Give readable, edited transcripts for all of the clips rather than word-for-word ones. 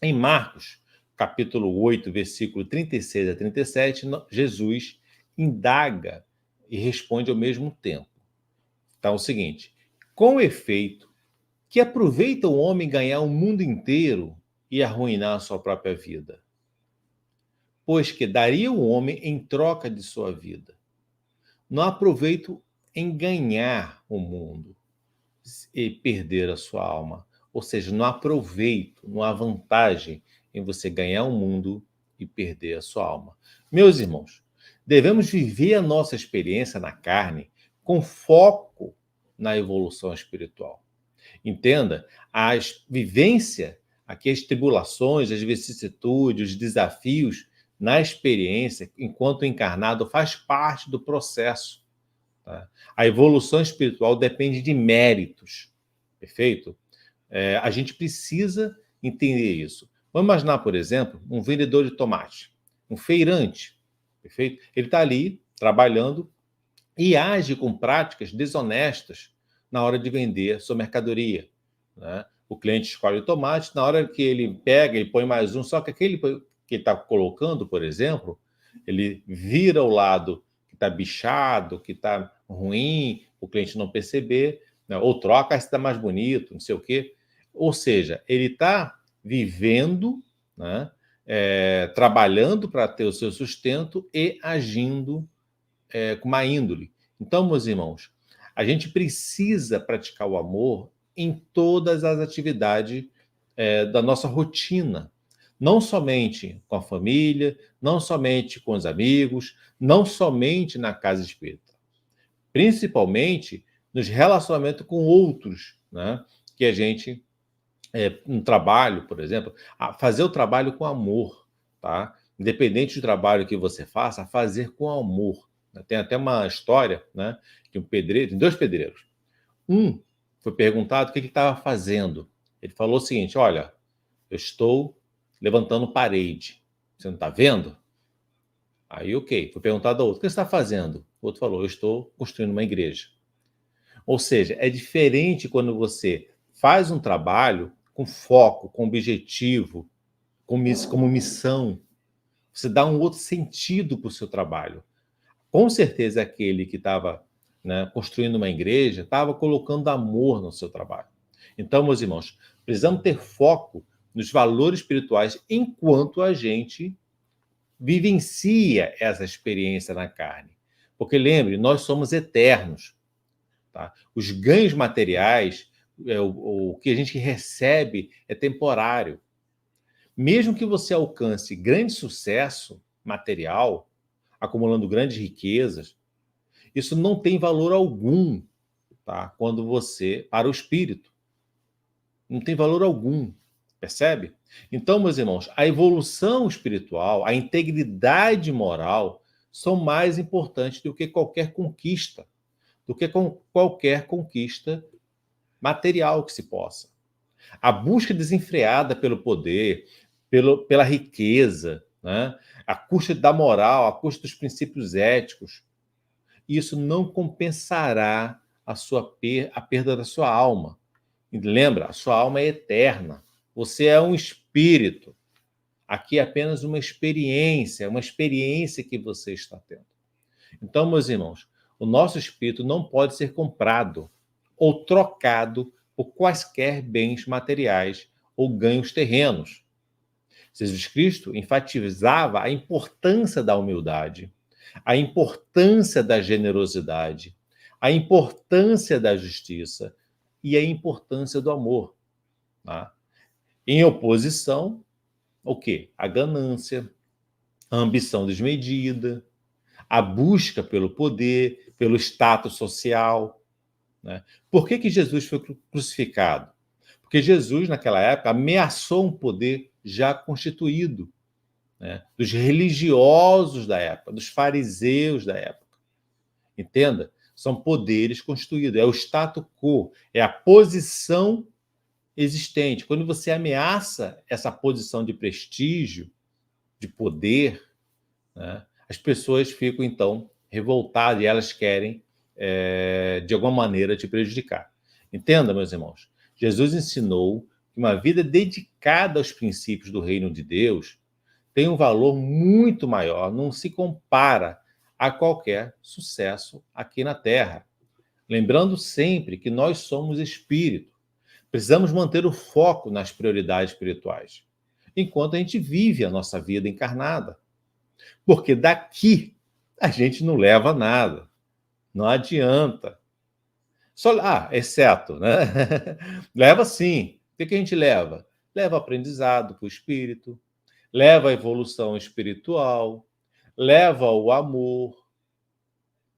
Em Marcos, capítulo 8, versículo 36 a 37, Jesus indaga e responde ao mesmo tempo. Então, é o seguinte: com efeito, que aproveita o homem ganhar o mundo inteiro e arruinar a sua própria vida? Pois que daria o homem em troca de sua vida? Não há proveito em ganhar o mundo e perder a sua alma. Ou seja, não há proveito, não há vantagem em você ganhar o mundo e perder a sua alma. Meus irmãos, devemos viver a nossa experiência na carne com foco na evolução espiritual. Entenda, a vivência, aqui as tribulações, as vicissitudes, os desafios na experiência, enquanto encarnado, faz parte do processo. Tá? A evolução espiritual depende de méritos, perfeito? A gente precisa entender isso. Vamos imaginar, por exemplo, um vendedor de tomate, um feirante, perfeito? Ele está ali trabalhando e age com práticas desonestas na hora de vender sua mercadoria. Né? O cliente escolhe o tomate, na hora que ele pega, ele põe mais um, só que aquele que ele está colocando, por exemplo, ele vira o lado que está bichado, que está ruim, o cliente não perceber, né? Ou troca, esse está mais bonito, não sei o quê. Ou seja, ele está vivendo, né? Trabalhando para ter o seu sustento e agindo com má índole. Então, meus irmãos, a gente precisa praticar o amor em todas as atividades da nossa rotina. Não somente com a família, não somente com os amigos, não somente na casa espírita. Principalmente nos relacionamentos com outros, né? Que a gente, um trabalho, por exemplo, fazer o trabalho com amor, tá? Independente do trabalho que você faça, fazer com amor. Tem até uma história, né? Que um pedreiro, tem dois pedreiros. Um foi perguntado o que ele estava fazendo. Ele falou o seguinte: olha, eu estou levantando parede. Você não está vendo? Aí, ok. Foi perguntado ao outro: o que você está fazendo? O outro falou: eu estou construindo uma igreja. Ou seja, é diferente quando você faz um trabalho com foco, com objetivo, como missão. Você dá um outro sentido para o seu trabalho. Com certeza, aquele que estava, né, construindo uma igreja estava colocando amor no seu trabalho. Então, meus irmãos, precisamos ter foco nos valores espirituais enquanto a gente vivencia essa experiência na carne. Porque lembre, nós somos eternos. Tá? Os ganhos materiais, o que a gente recebe é temporário. Mesmo que você alcance grande sucesso material, acumulando grandes riquezas, isso não tem valor algum, tá? Quando você, para o espírito, não tem valor algum, percebe? Então, meus irmãos, a evolução espiritual, a integridade moral são mais importantes do que qualquer conquista, do que qualquer conquista material que se possa. A busca desenfreada pelo poder, pela riqueza, né? A custa da moral, a custa dos princípios éticos, isso não compensará a perda da sua alma. E lembra, a sua alma é eterna. Você é um espírito. Aqui é apenas uma experiência que você está tendo. Então, meus irmãos, o nosso espírito não pode ser comprado ou trocado por quaisquer bens materiais ou ganhos terrenos. Jesus Cristo enfatizava a importância da humildade, a importância da generosidade, a importância da justiça e a importância do amor. Tá? Em oposição, o quê? A ganância, a ambição desmedida, a busca pelo poder, pelo status social. Né? Por que Jesus foi crucificado? Porque Jesus, naquela época, ameaçou um poder já constituído, né? Dos religiosos da época, dos fariseus da época. Entenda? São poderes constituídos, é o status quo, é a posição existente. Quando você ameaça essa posição de prestígio, de poder, né, as pessoas ficam, então, revoltadas e elas querem, de alguma maneira, te prejudicar. Entenda, meus irmãos, Jesus ensinou que uma vida dedicada aos princípios do reino de Deus tem um valor muito maior, não se compara a qualquer sucesso aqui na Terra. Lembrando sempre que nós somos espírito. Precisamos manter o foco nas prioridades espirituais, enquanto a gente vive a nossa vida encarnada. Porque daqui a gente não leva nada. Não adianta. Exceto, né? Leva sim. O que a gente leva? Leva aprendizado para o espírito, leva a evolução espiritual, leva o amor,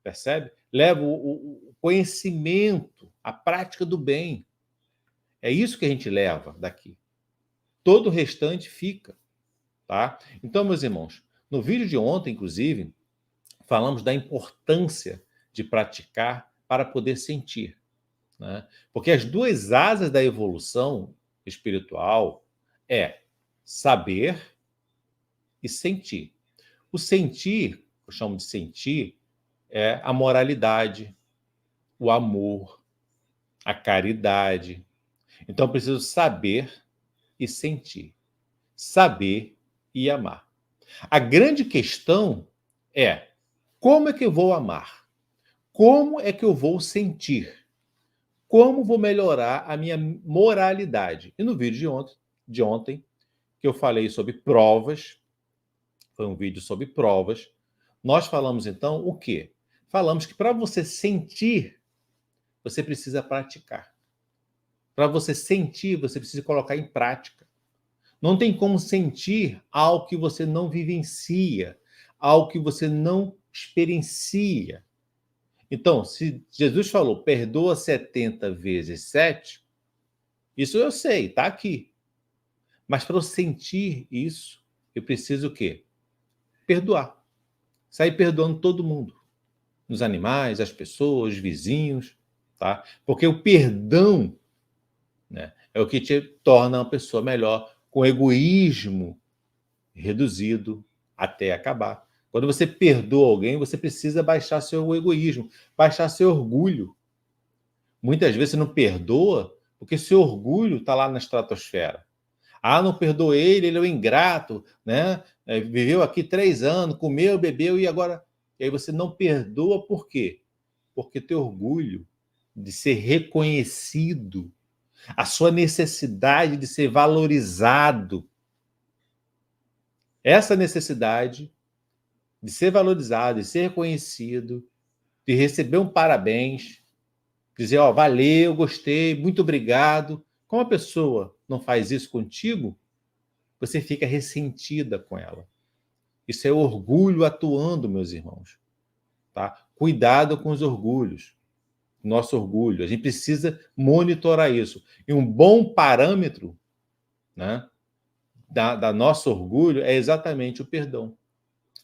percebe? Leva o conhecimento, a prática do bem. É isso que a gente leva daqui. Todo o restante fica, tá? Então, meus irmãos, no vídeo de ontem, inclusive, falamos da importância de praticar para poder sentir, né? Porque as duas asas da evolução espiritual é saber e sentir. O sentir, eu chamo de sentir, é a moralidade, o amor, a caridade. Então, eu preciso saber e sentir. Saber e amar. A grande questão é: como é que eu vou amar? Como é que eu vou sentir? Como vou melhorar a minha moralidade? E no vídeo de ontem, que eu falei sobre provas, foi um vídeo sobre provas, nós falamos então o quê? Falamos que para você sentir, você precisa praticar. Para você sentir, você precisa colocar em prática. Não tem como sentir algo que você não vivencia, algo que você não experiencia. Então, se Jesus falou, perdoa 70 vezes 7, isso eu sei, está aqui. Mas para eu sentir isso, eu preciso o quê? Perdoar. Sair perdoando todo mundo. Os animais, as pessoas, os vizinhos, tá? Porque o perdão, né, é o que te torna uma pessoa melhor, com egoísmo reduzido até acabar. Quando você perdoa alguém, você precisa baixar seu egoísmo, baixar seu orgulho. Muitas vezes você não perdoa porque seu orgulho está lá na estratosfera. Não perdoou ele é um ingrato, né? Viveu aqui 3 anos, comeu, bebeu e agora... E aí você não perdoa por quê? Porque teu orgulho de ser reconhecido, a sua necessidade de ser valorizado, essa necessidade de ser valorizado, de ser reconhecido, de receber um parabéns, dizer, valeu, gostei, muito obrigado. Como a pessoa não faz isso contigo, você fica ressentida com ela. Isso é orgulho atuando, meus irmãos. Tá? Cuidado com os orgulhos. Nosso orgulho. A gente precisa monitorar isso. E um bom parâmetro, né, da nosso orgulho é exatamente o perdão.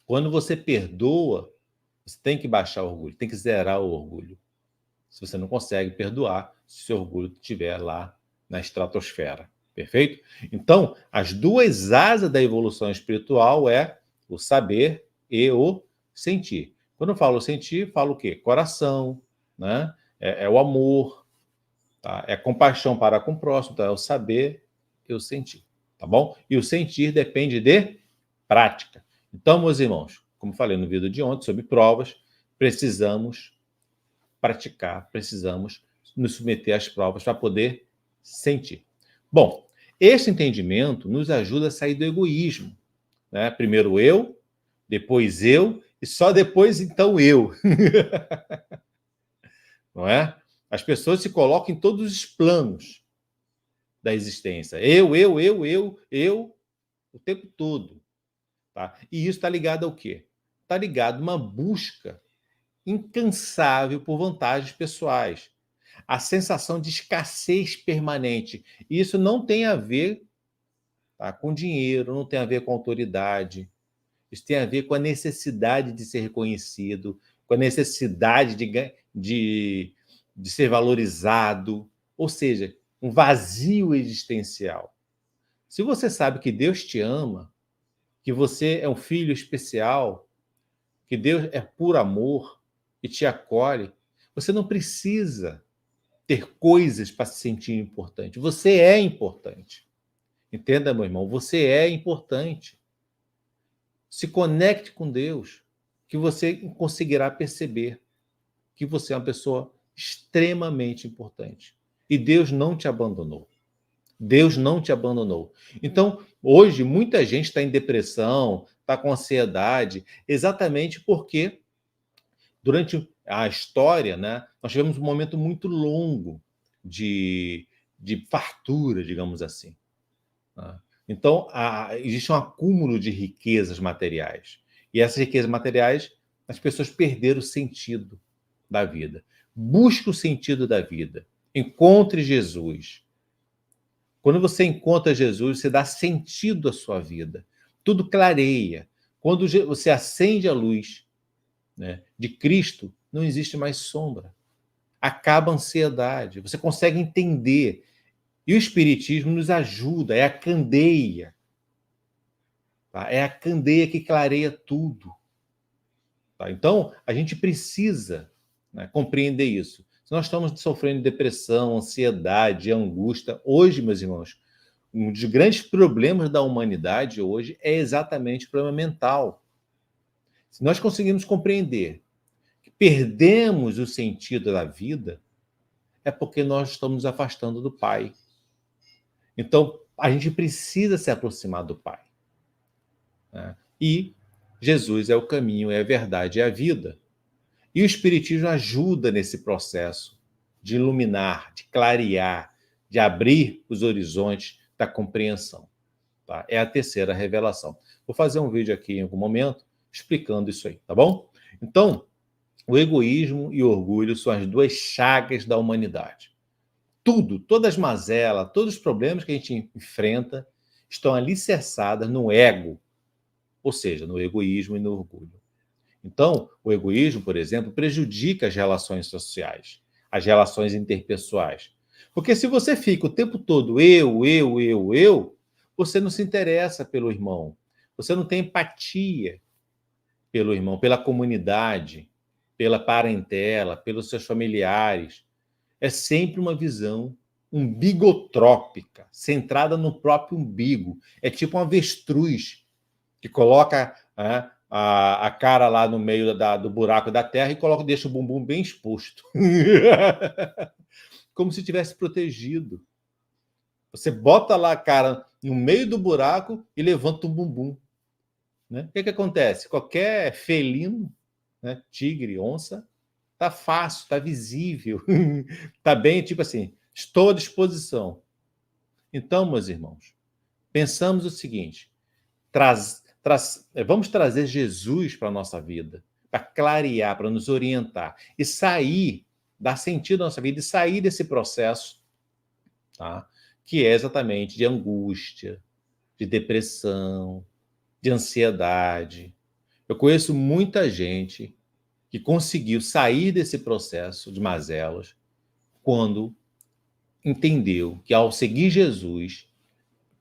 Quando você perdoa, você tem que baixar o orgulho, tem que zerar o orgulho. Se você não consegue perdoar, se o seu orgulho estiver lá na estratosfera. Perfeito? Então, as duas asas da evolução espiritual é o saber e o sentir. Quando eu falo sentir, falo o quê? Coração, né? É o amor, tá? É compaixão para com o próximo, tá? É o saber e o sentir, tá bom? E o sentir depende de prática. Então, meus irmãos, como falei no vídeo de ontem sobre provas, precisamos praticar, precisamos nos submeter às provas para poder sentir. Bom, esse entendimento nos ajuda a sair do egoísmo, né? Primeiro eu, depois eu e só depois então eu. Não é? As pessoas se colocam em todos os planos da existência. Eu, o tempo todo. Tá? E isso está ligado ao quê? Está ligado a uma busca incansável por vantagens pessoais. A sensação de escassez permanente. E isso não tem a ver, tá, com dinheiro, não tem a ver com autoridade. Isso tem a ver com a necessidade de ser reconhecido, com a necessidade de ser valorizado. Ou seja, um vazio existencial. Se você sabe que Deus te ama, que você é um filho especial, que Deus é puro amor e te acolhe, você não precisa ter coisas para se sentir importante. Você é importante. Entenda, meu irmão, você é importante. Se conecte com Deus, que você conseguirá perceber que você é uma pessoa extremamente importante. E Deus não te abandonou. Deus não te abandonou. Então, hoje, muita gente está em depressão, está com ansiedade, exatamente porque, durante a história, né, nós tivemos um momento muito longo de fartura, digamos assim. Né? Então, existe um acúmulo de riquezas materiais. E essas riquezas materiais, as pessoas perderam o sentido da vida. Busque o sentido da vida. Encontre Jesus. Quando você encontra Jesus, você dá sentido à sua vida. Tudo clareia. Quando você acende a luz, né, de Cristo, não existe mais sombra. Acaba a ansiedade. Você consegue entender. E o Espiritismo nos ajuda, é a candeia. Tá? É a candeia que clareia tudo. Tá? Então, a gente precisa, né, compreender isso. Se nós estamos sofrendo depressão, ansiedade, angústia, hoje, meus irmãos, um dos grandes problemas da humanidade hoje é exatamente o problema mental. Se nós conseguirmos compreender que perdemos o sentido da vida, é porque nós estamos nos afastando do Pai. Então, a gente precisa se aproximar do Pai. Né? E Jesus é o caminho, é a verdade, é a vida. E o Espiritismo ajuda nesse processo de iluminar, de clarear, de abrir os horizontes da compreensão. Tá? É a terceira revelação. Vou fazer um vídeo aqui em algum momento explicando isso aí, tá bom? Então, o egoísmo e o orgulho são as duas chagas da humanidade. Tudo, todas as mazelas, todos os problemas que a gente enfrenta estão alicerçadas no ego, ou seja, no egoísmo e no orgulho. Então, o egoísmo, por exemplo, prejudica as relações sociais, as relações interpessoais. Porque se você fica o tempo todo eu, você não se interessa pelo irmão, você não tem empatia pelo irmão, pela comunidade, pela parentela, pelos seus familiares. É sempre uma visão umbigotrópica, centrada no próprio umbigo. É tipo um avestruz que coloca a cara lá no meio do buraco da terra e deixa o bumbum bem exposto. Como se tivesse protegido. Você bota lá a cara no meio do buraco e levanta um bumbum. Né? O que acontece? Qualquer felino, né, tigre, onça, tá fácil, tá visível, tá bem, tipo assim, estou à disposição. Então, meus irmãos, pensamos o seguinte: vamos trazer Jesus para a nossa vida, para clarear, para nos orientar e sair, dar sentido à nossa vida e sair desse processo, tá? Que é exatamente de angústia, de depressão, de ansiedade. Eu conheço muita gente que conseguiu sair desse processo de mazelas quando entendeu que, ao seguir Jesus,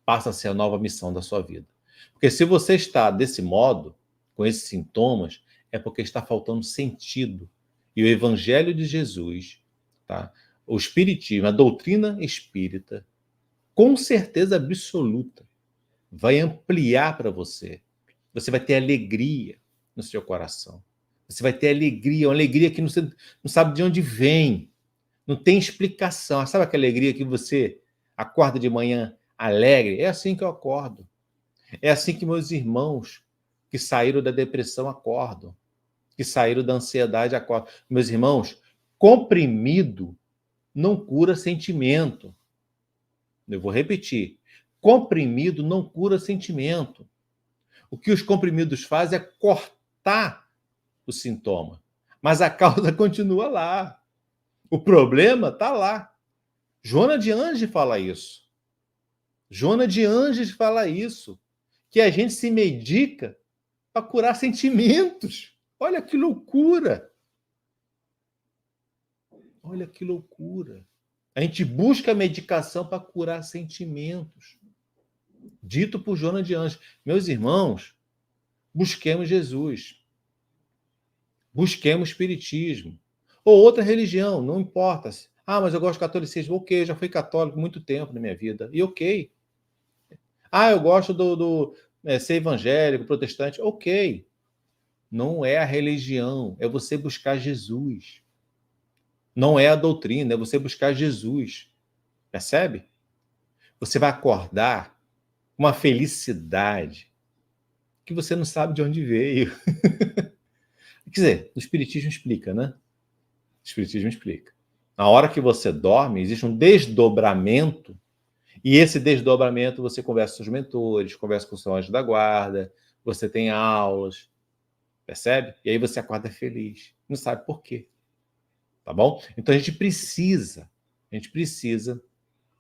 passa a ser a nova missão da sua vida. Porque se você está desse modo, com esses sintomas, é porque está faltando sentido. E o Evangelho de Jesus, tá? O Espiritismo, a doutrina espírita, com certeza absoluta, vai ampliar para você. Você vai ter alegria no seu coração. Você vai ter alegria, uma alegria que você não sabe de onde vem. Não tem explicação. Sabe aquela alegria que você acorda de manhã alegre? É assim que eu acordo. É assim que meus irmãos que saíram da depressão acordam, que saíram da ansiedade acordam. Meus irmãos, comprimido não cura sentimento. Eu vou repetir. Comprimido não cura sentimento. O que os comprimidos fazem é cortar o sintoma, mas a causa continua lá. O problema está lá. Joana de Angelis fala isso. Joana de Angelis fala isso. Que a gente se medica para curar sentimentos. Olha que loucura. Olha que loucura. A gente busca a medicação para curar sentimentos. Dito por Joana de Angelis. Meus irmãos, busquemos Jesus. Busquemos espiritismo. Ou outra religião, não importa. Ah, mas eu gosto de catolicismo. Ok, eu já fui católico muito tempo na minha vida. E ok. Ah, eu gosto ser evangélico, protestante. Ok. Não é a religião, é você buscar Jesus. Não é a doutrina, é você buscar Jesus. Percebe? Você vai acordar com uma felicidade que você não sabe de onde veio. Quer dizer, o Espiritismo explica, né? O Espiritismo explica. Na hora que você dorme, existe um desdobramento, e esse desdobramento você conversa com seus mentores, conversa com o seu anjo da guarda, você tem aulas, percebe? E aí você acorda feliz. Não sabe por quê. Tá bom? Então a gente precisa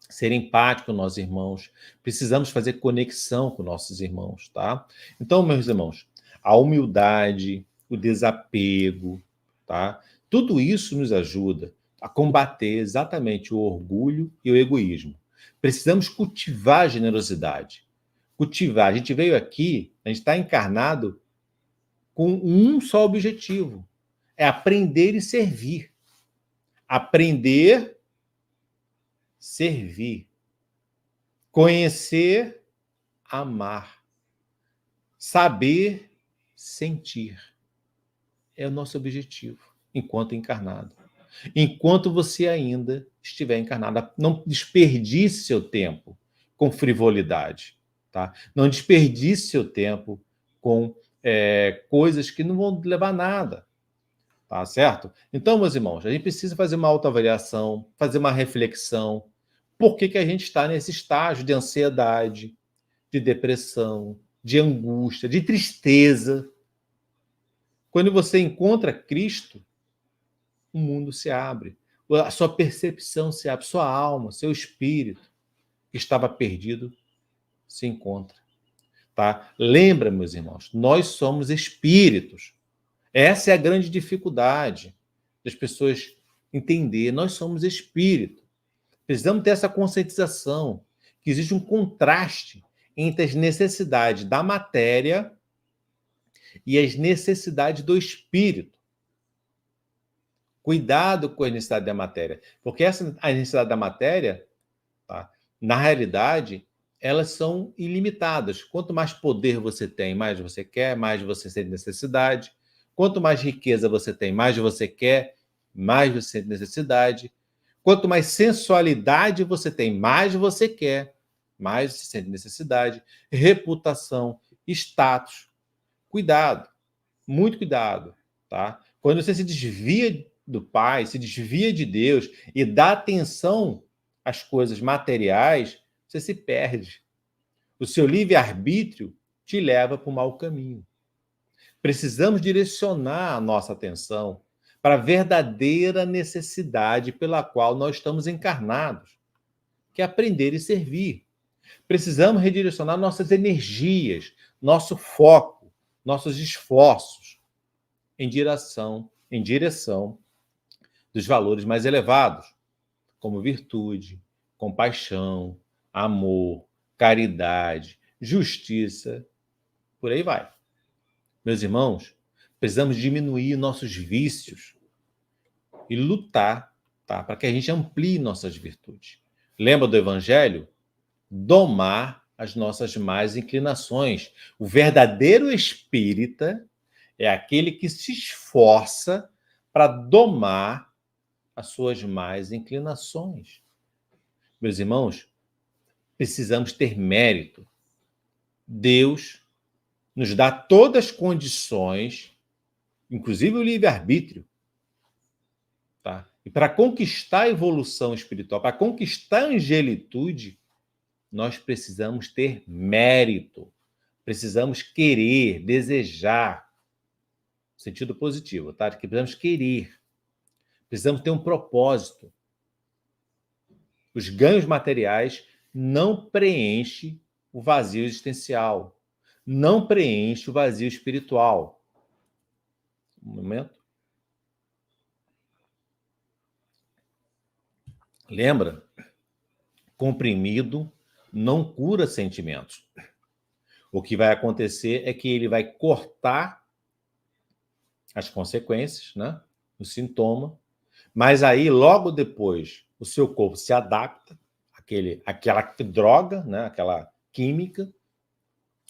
ser empático com nossos irmãos, precisamos fazer conexão com nossos irmãos, tá? Então, meus irmãos, a humildade, o desapego, tá? Tudo isso nos ajuda a combater exatamente o orgulho e o egoísmo. Precisamos cultivar a generosidade. Cultivar. A gente veio aqui, a gente está encarnado com um só objetivo: é aprender e servir. Aprender, servir. Conhecer, amar. Saber, sentir. É o nosso objetivo enquanto encarnado. Enquanto você ainda estiver encarnado, não desperdice seu tempo com frivolidade, tá? Não desperdice seu tempo com coisas que não vão levar a nada, tá certo? Então, meus irmãos, a gente precisa fazer uma autoavaliação, fazer uma reflexão. Por que a gente está nesse estágio de ansiedade, de depressão, de angústia, de tristeza? Quando você encontra Cristo, o mundo se abre, a sua percepção se abre, sua alma, seu espírito, que estava perdido, se encontra. Tá? Lembra, meus irmãos, nós somos espíritos. Essa é a grande dificuldade das pessoas entender. Nós somos espírito. Precisamos ter essa conscientização que existe um contraste entre as necessidades da matéria e as necessidades do espírito. Cuidado com a necessidade da matéria, porque a necessidade da matéria, tá, na realidade, elas são ilimitadas. Quanto mais poder você tem, mais você quer, mais você sente necessidade. Quanto mais riqueza você tem, mais você quer, mais você sente necessidade. Quanto mais sensualidade você tem, mais você quer, mais você sente necessidade. Reputação, status. Cuidado, muito cuidado, tá? Quando você se desvia do Pai, se desvia de Deus e dá atenção às coisas materiais, você se perde. O seu livre-arbítrio te leva para o mau caminho. Precisamos direcionar a nossa atenção para a verdadeira necessidade pela qual nós estamos encarnados, que é aprender e servir. Precisamos redirecionar nossas energias, nosso foco, nossos esforços em direção dos valores mais elevados, como virtude, compaixão, amor, caridade, justiça, por aí vai. Meus irmãos, precisamos diminuir nossos vícios e lutar, tá, para que a gente amplie nossas virtudes. Lembra do Evangelho? Domar as nossas más inclinações. O verdadeiro espírita é aquele que se esforça para domar as suas más inclinações. Meus irmãos, precisamos ter mérito. Deus nos dá todas as condições, inclusive o livre-arbítrio, tá? E para conquistar a evolução espiritual, para conquistar a angelitude, nós precisamos ter mérito. Precisamos querer, desejar, sentido positivo, tá? Que precisamos querer. Precisamos ter um propósito. Os ganhos materiais não preenchem o vazio existencial, não preenche o vazio espiritual. Um momento. Lembra? Comprimido não cura sentimentos. O que vai acontecer é que ele vai cortar as consequências, né? O sintoma, Mas aí, logo depois, o seu corpo se adapta àquela droga, né? Aquela química,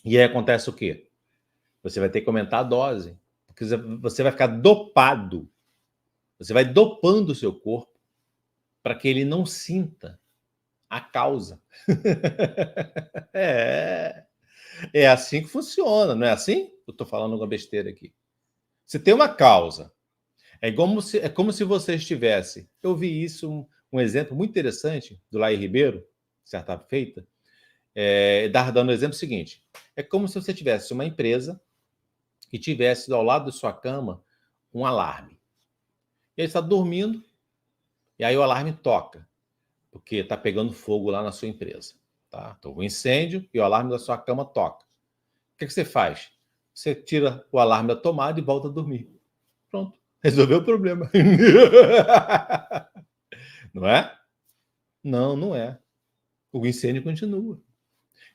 e aí acontece o quê? Você vai ter que aumentar a dose, porque você vai ficar dopado. Você vai dopando o seu corpo para que ele não sinta a causa. É assim que funciona, não é assim? Eu estou falando uma besteira aqui. Você tem uma causa. É como se você estivesse. Eu vi isso, um exemplo muito interessante do Laí Ribeiro, certa feita, dando o exemplo seguinte: é como se você tivesse uma empresa e tivesse ao lado da sua cama um alarme. E ele está dormindo, e aí o alarme toca, porque está pegando fogo lá na sua empresa. Tá? Então, um incêndio e o alarme da sua cama toca. O que você faz? Você tira o alarme da tomada e volta a dormir. Pronto. Resolveu o problema. Não é? Não, não é. O incêndio continua.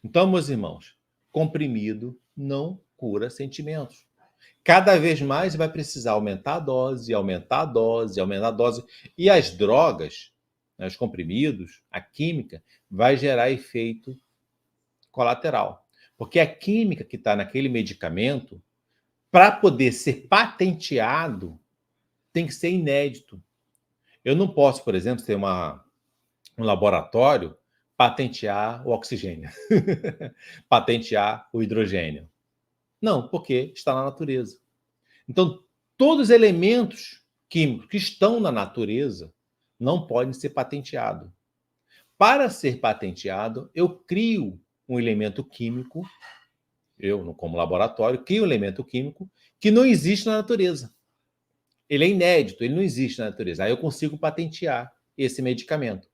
Então, meus irmãos, comprimido não cura sentimentos. Cada vez mais vai precisar aumentar a dose, aumentar a dose, aumentar a dose. E as drogas, né, os comprimidos, a química, vai gerar efeito colateral. Porque a química que está naquele medicamento, para poder ser patenteado, tem que ser inédito. Eu não posso, por exemplo, ter um laboratório patentear o oxigênio, patentear o hidrogênio. Não, porque está na natureza. Então, todos os elementos químicos que estão na natureza não podem ser patenteados. Para ser patenteado, eu crio um elemento químico, eu, como laboratório, crio um elemento químico que não existe na natureza. Ele é inédito, ele não existe na natureza. Aí eu consigo patentear esse medicamento.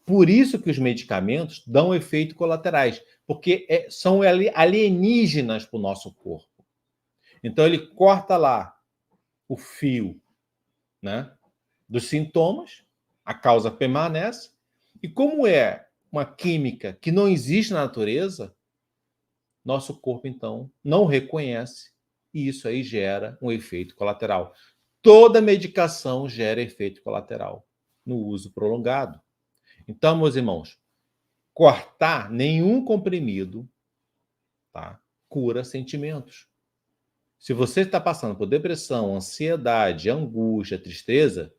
Por isso que os medicamentos dão efeitos colaterais, porque são alienígenas para o nosso corpo. Então, ele corta lá o fio, né, dos sintomas, a causa permanece, e como é uma química que não existe na natureza, nosso corpo, então, não reconhece, e isso aí gera um efeito colateral. Toda medicação gera efeito colateral no uso prolongado. Então, meus irmãos, cortar nenhum comprimido, tá, cura sentimentos. Se você está passando por depressão, ansiedade, angústia, tristeza,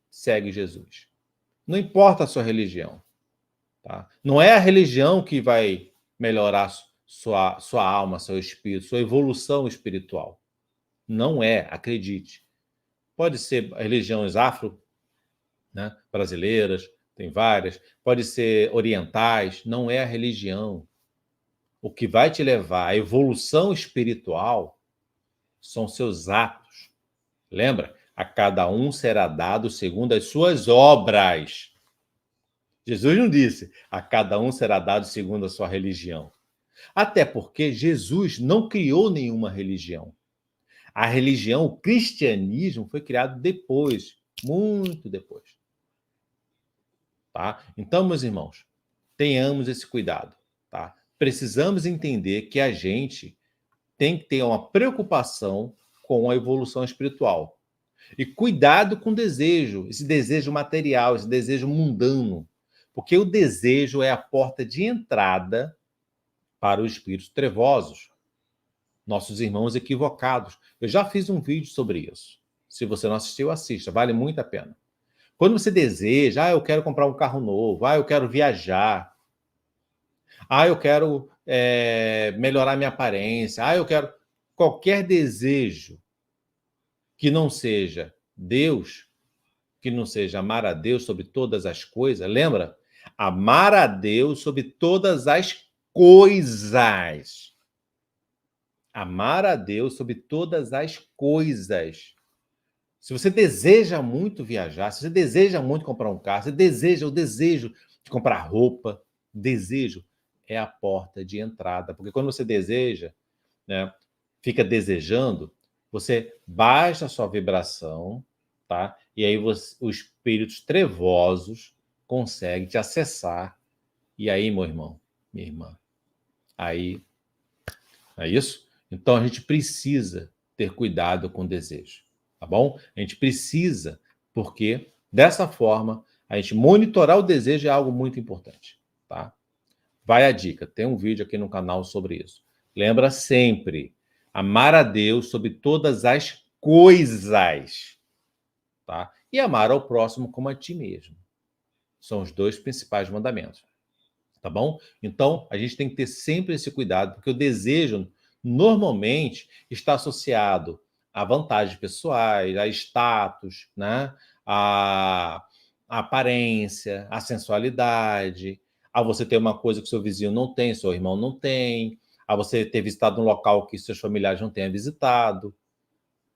segue Jesus. Não importa a sua religião. Tá? Não é a religião que vai melhorar sua alma, seu espírito, sua evolução espiritual. Não é, acredite. Pode ser religiões afro, né, brasileiras, tem várias. Pode ser orientais. Não é a religião. O que vai te levar à evolução espiritual são seus atos. Lembra? A cada um será dado segundo as suas obras. Jesus não disse, a cada um será dado segundo a sua religião. Até porque Jesus não criou nenhuma religião. A religião, o cristianismo, foi criado depois, muito depois. Tá? Então, meus irmãos, tenhamos esse cuidado. Tá? Precisamos entender que a gente tem que ter uma preocupação com a evolução espiritual. E cuidado com o desejo, esse desejo material, esse desejo mundano. Porque o desejo é a porta de entrada para os espíritos trevosos, nossos irmãos equivocados. Eu já fiz um vídeo sobre isso. Se você não assistiu, assista, vale muito a pena. Quando você deseja, eu quero comprar um carro novo, eu quero viajar, eu quero melhorar minha aparência, eu quero... Qualquer desejo que não seja Deus, que não seja amar a Deus sobre todas as coisas, lembra? Amar a Deus sobre todas as coisas. Amar a Deus sobre todas as coisas. Se você deseja muito viajar, se você deseja muito comprar um carro, se deseja o desejo de comprar roupa, desejo é a porta de entrada. Porque quando você deseja, né, fica desejando, você baixa a sua vibração, tá? E aí os espíritos trevosos conseguem te acessar. E aí, meu irmão, minha irmã, aí é isso? Então a gente precisa ter cuidado com o desejo, tá bom? A gente precisa Porque, dessa forma, a gente monitorar o desejo é algo muito importante, tá? Vai a dica, tem um vídeo aqui no canal sobre isso. Lembra sempre, amar a Deus sobre todas as coisas, tá? E amar ao próximo como a ti mesmo. São os dois principais mandamentos, tá bom? Então, a gente tem que ter sempre esse cuidado, porque o desejo, normalmente, está associado a vantagens pessoais, a status, né? A aparência, a sensualidade, a você ter uma coisa que seu vizinho não tem, seu irmão não tem, a você ter visitado um local que seus familiares não tenham visitado.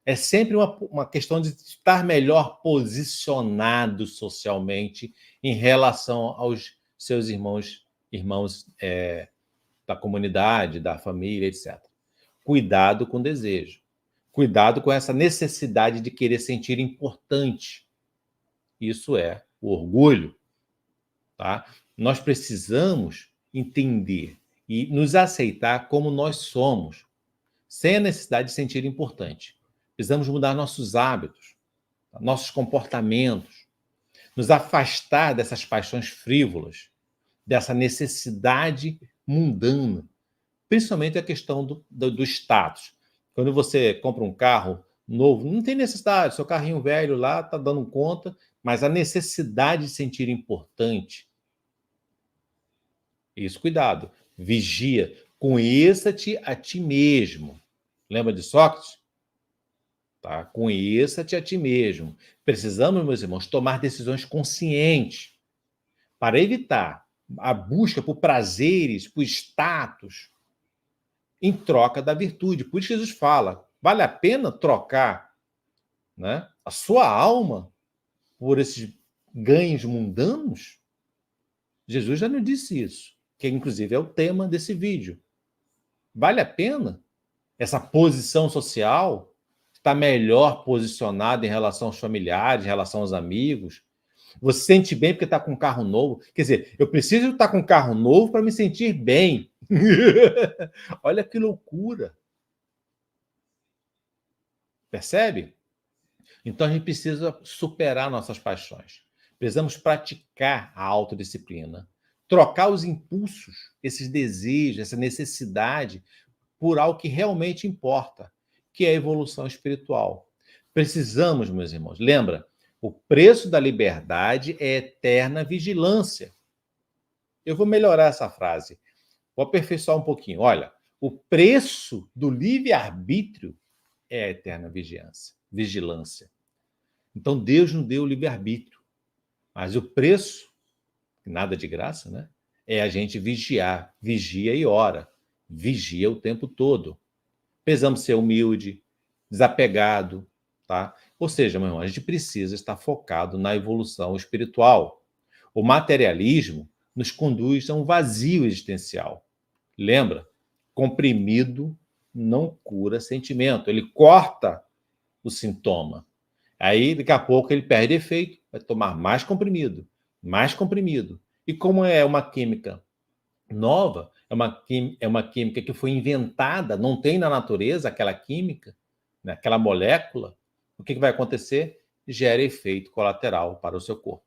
É sempre uma questão de estar melhor posicionado socialmente em relação aos seus irmãos da comunidade, da família, etc. Cuidado com o desejo. Cuidado com essa necessidade de querer sentir importante. Isso é o orgulho, tá? Nós precisamos entender e nos aceitar como nós somos, sem a necessidade de sentir importante. Precisamos mudar nossos hábitos, nossos comportamentos, nos afastar dessas paixões frívolas, dessa necessidade mundana, principalmente a questão do status. Quando você compra um carro novo, não tem necessidade, seu carrinho velho lá está dando conta, mas a necessidade de sentir importante. Isso, cuidado. Vigia. Conheça-te a ti mesmo. Lembra de Sócrates? Tá? Conheça-te a ti mesmo. Precisamos, meus irmãos, tomar decisões conscientes para evitar a busca por prazeres, por status, em troca da virtude. Por isso Jesus fala, vale a pena trocar, né, a sua alma por esses ganhos mundanos? Jesus já nos disse isso, que inclusive é o tema desse vídeo. Vale a pena essa posição social? Estar melhor posicionado em relação aos familiares, em relação aos amigos? Você se sente bem porque está com um carro novo? Quer dizer, eu preciso estar com um carro novo para me sentir bem. Olha que loucura. Percebe? Então a gente precisa superar nossas paixões. Precisamos praticar a autodisciplina. Trocar os impulsos, esses desejos, essa necessidade, por algo que realmente importa, que é a evolução espiritual. Precisamos, meus irmãos, lembra, o preço da liberdade é eterna vigilância. Eu vou melhorar essa frase, vou aperfeiçoar um pouquinho. Olha, o preço do livre-arbítrio é a eterna vigilância. Então, Deus nos deu o livre-arbítrio, mas o preço, nada de graça, né? É a gente vigiar, vigia e ora, vigia o tempo todo. Precisamos ser humilde, desapegado, tá? Ou seja, meu irmão, a gente precisa estar focado na evolução espiritual. O materialismo nos conduz a um vazio existencial. Lembra? Comprimido não cura sentimento, ele corta o sintoma. Aí, daqui a pouco, ele perde efeito, vai tomar mais comprimido, mais comprimido. E como é uma química nova, é uma química que foi inventada, não tem na natureza aquela química, né, aquela molécula, o que vai acontecer? Gera efeito colateral para o seu corpo.